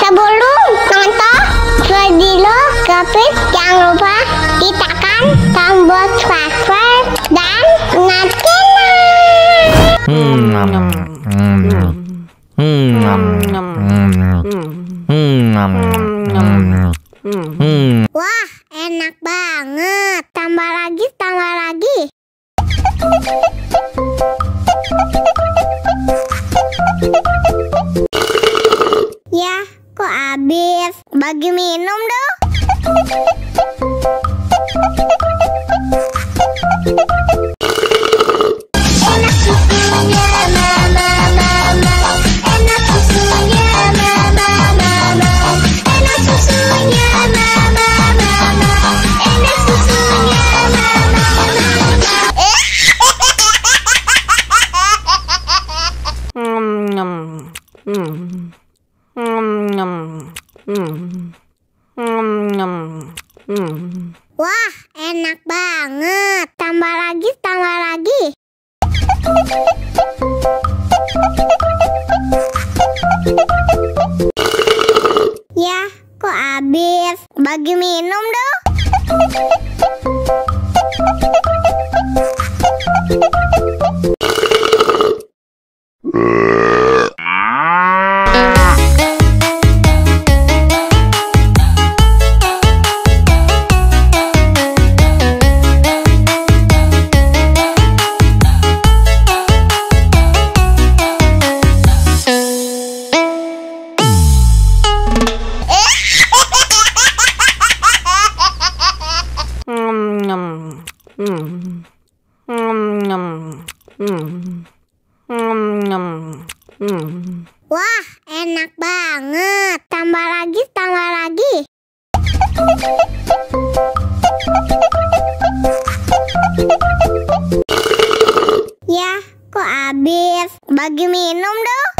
Sebelum nonton video Gapit, jangan lupa tekan tombol subscribe dan wah, enak banget. Tambah lagi, tambah lagi. Ya, kok habis? Bagi minum dong. Enak susunya mama, mama. Enak susunya mama, mama. Enak susunya mama, mama. Enak susunya mama, wah, enak banget. Tambah lagi, tambah lagi. Ya, kok habis? Bagi minum dong. Wah, enak banget. Tambah lagi, tambah lagi. Ya, kok habis? Bagi minum dong.